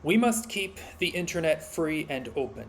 We must keep the internet free and open.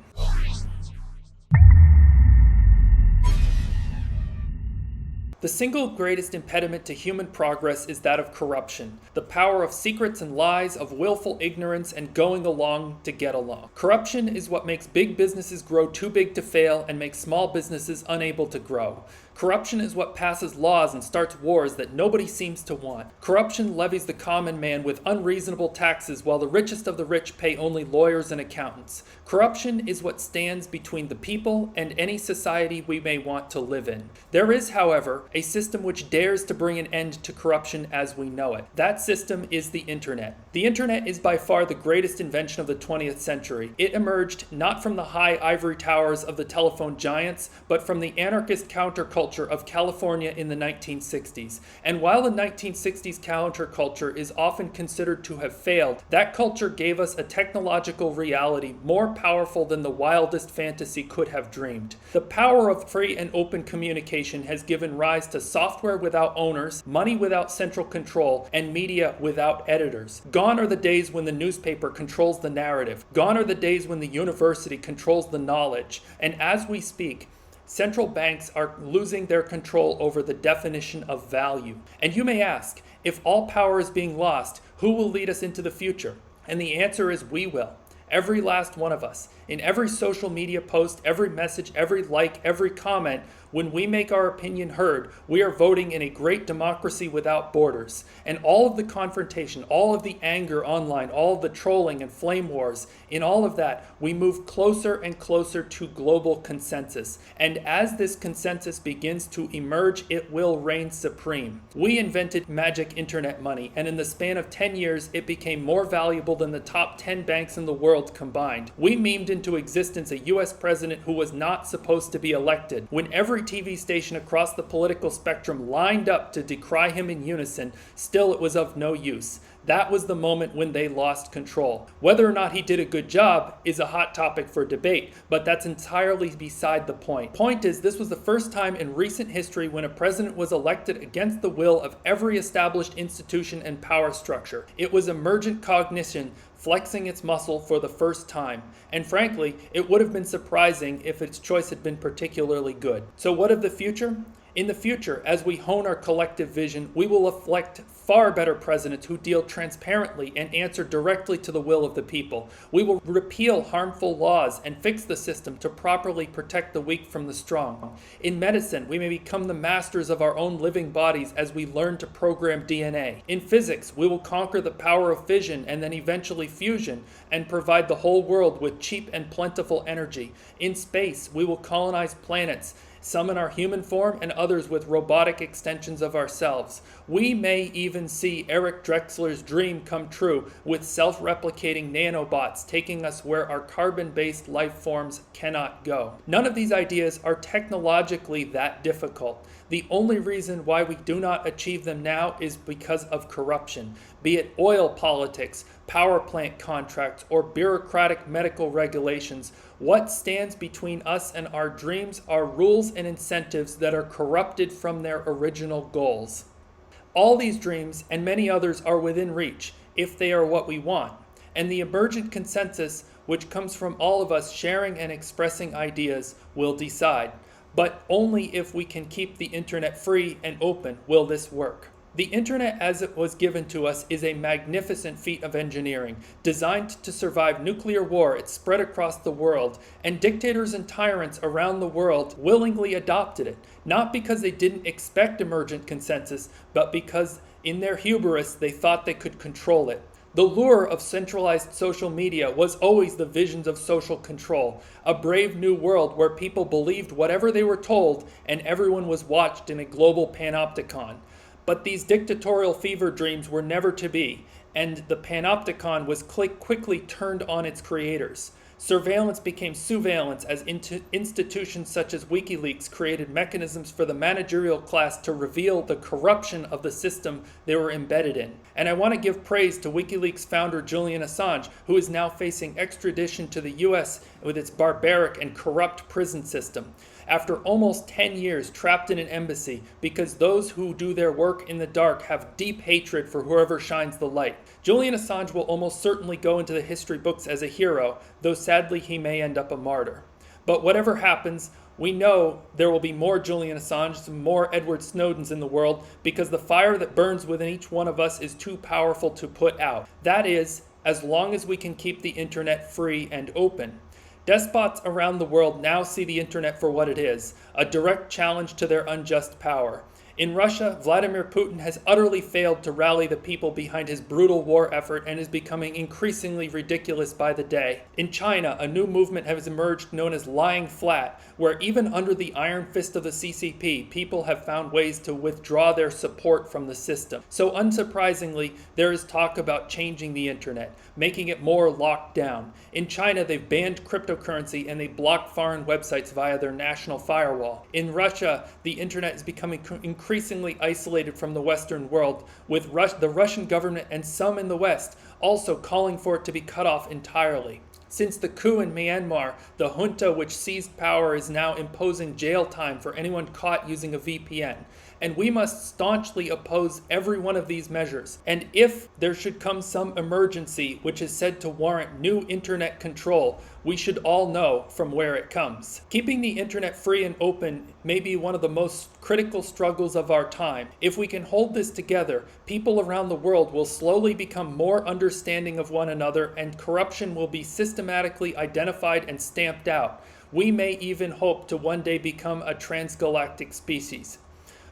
The single greatest impediment to human progress is that of corruption, the power of secrets and lies, of willful ignorance and going along to get along. Corruption is what makes big businesses grow too big to fail and makes small businesses unable to grow. Corruption is what passes laws and starts wars that nobody seems to want. Corruption levies the common man with unreasonable taxes while the richest of the rich pay only lawyers and accountants. Corruption is what stands between the people and any society we may want to live in. There is, however, a system which dares to bring an end to corruption as we know it. That system is the internet. The internet is by far the greatest invention of the 20th century. It emerged not from the high ivory towers of the telephone giants, but from the anarchist counterculture of California in the 1960s. And while the 1960s counterculture is often considered to have failed, that culture gave us a technological reality more powerful than the wildest fantasy could have dreamed. The power of free and open communication has given rise to software without owners, money without central control, and media without editors. Gone are the days when the newspaper controls the narrative. Gone are the days when the university controls the knowledge. And as we speak, central banks are losing their control over the definition of value. And you may ask, if all power is being lost, who will lead us into the future? And the answer is we will. Every last one of us. In every social media post, every message, every like, every comment, when we make our opinion heard, we are voting in a great democracy without borders. And all of the confrontation, all of the anger online, all of the trolling and flame wars, in all of that, we move closer and closer to global consensus. And as this consensus begins to emerge, it will reign supreme. We invented magic internet money, and in the span of 10 years, it became more valuable than the top 10 banks in the world combined. We memed into existence a US president who was not supposed to be elected. When every TV station across the political spectrum lined up to decry him in unison, still it was of no use. That was the moment when they lost control. Whether or not he did a good job is a hot topic for debate, but that's entirely beside the point. Point is, this was the first time in recent history when a president was elected against the will of every established institution and power structure. It was emergent cognition flexing its muscle for the first time. And frankly, it would have been surprising if its choice had been particularly good. So what of the future? In the future, as we hone our collective vision, we will elect far better presidents who deal transparently and answer directly to the will of the people. We will repeal harmful laws and fix the system to properly protect the weak from the strong. In medicine, we may become the masters of our own living bodies as we learn to program DNA. In physics, we will conquer the power of fission and then eventually fusion and provide the whole world with cheap and plentiful energy. In space, we will colonize planets, some in our human form and others with robotic extensions of ourselves. We may even see Eric Drexler's dream come true with self-replicating nanobots taking us where our carbon-based life forms cannot go. None of these ideas are technologically that difficult. The only reason why we do not achieve them now is because of corruption, be it oil politics, power plant contracts, or bureaucratic medical regulations. What stands between us and our dreams are rules and incentives that are corrupted from their original goals. All these dreams and many others are within reach if they are what we want. And the emergent consensus, which comes from all of us sharing and expressing ideas, will decide. But only if we can keep the internet free and open will this work. The internet as it was given to us is a magnificent feat of engineering. Designed to survive nuclear war, it spread across the world, and dictators and tyrants around the world willingly adopted it, not because they didn't expect emergent consensus, but because in their hubris they thought they could control it. The lure of centralized social media was always the visions of social control, a brave new world where people believed whatever they were told and everyone was watched in a global panopticon. But these dictatorial fever dreams were never to be, and the panopticon was quickly turned on its creators. Surveillance became surveillance as institutions such as WikiLeaks created mechanisms for the managerial class to reveal the corruption of the system they were embedded in. And I want to give praise to WikiLeaks founder Julian Assange, who is now facing extradition to the US with its barbaric and corrupt prison system. after almost 10 years trapped in an embassy because those who do their work in the dark have deep hatred for whoever shines the light. Julian Assange will almost certainly go into the history books as a hero, though sadly he may end up a martyr. But whatever happens, we know there will be more Julian Assanges and more Edward Snowdens in the world because the fire that burns within each one of us is too powerful to put out. That is, as long as we can keep the internet free and open. Despots around the world now see the internet for what it is, a direct challenge to their unjust power. In Russia, Vladimir Putin has utterly failed to rally the people behind his brutal war effort and is becoming increasingly ridiculous by the day. In China, a new movement has emerged known as lying flat, where even under the iron fist of the CCP, people have found ways to withdraw their support from the system. So unsurprisingly, there is talk about changing the internet, making it more locked down. In China, they've banned cryptocurrency and they block foreign websites via their national firewall. In Russia, the internet is becoming increasingly isolated from the Western world, with the Russian government and some in the West also calling for it to be cut off entirely. Since the coup in Myanmar, the junta which seized power is now imposing jail time for anyone caught using a VPN. And we must staunchly oppose every one of these measures. And if there should come some emergency which is said to warrant new internet control, we should all know from where it comes. Keeping the internet free and open may be one of the most critical struggles of our time. If we can hold this together, people around the world will slowly become more understanding of one another and corruption will be systematically identified and stamped out. We may even hope to one day become a transgalactic species.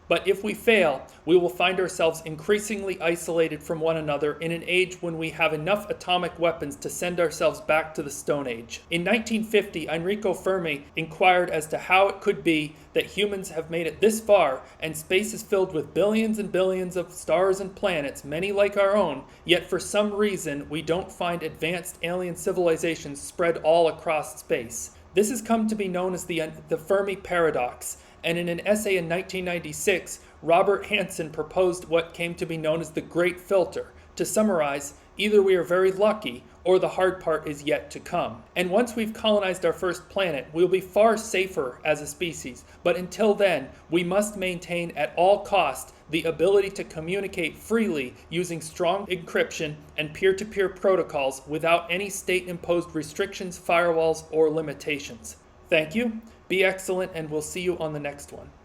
But if we fail, we will find ourselves increasingly isolated from one another in an age when we have enough atomic weapons to send ourselves back to the Stone Age. In 1950, Enrico Fermi inquired as to how it could be that humans have made it this far and space is filled with billions and billions of stars and planets, many like our own, yet for some reason we don't find advanced alien civilizations spread all across space. This has come to be known as the Fermi paradox. And in an essay in 1996, Robert Hansen proposed what came to be known as the Great Filter. To summarize, either we are very lucky, or the hard part is yet to come. And once we've colonized our first planet, we'll be far safer as a species. But until then, we must maintain at all costs the ability to communicate freely using strong encryption and peer-to-peer protocols without any state-imposed restrictions, firewalls, or limitations. Thank you. Be excellent, and we'll see you on the next one.